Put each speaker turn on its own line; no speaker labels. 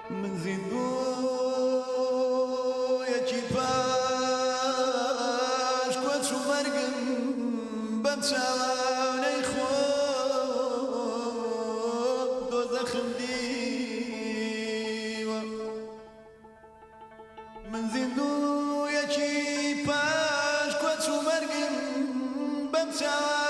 من زیندوویەکی پاش کۆچ و مەرگم بەم چاوانەی خۆم دۆزەخم دیوە من زیندوویەکی پاش کۆچ و مەرگم بەم چاوانەی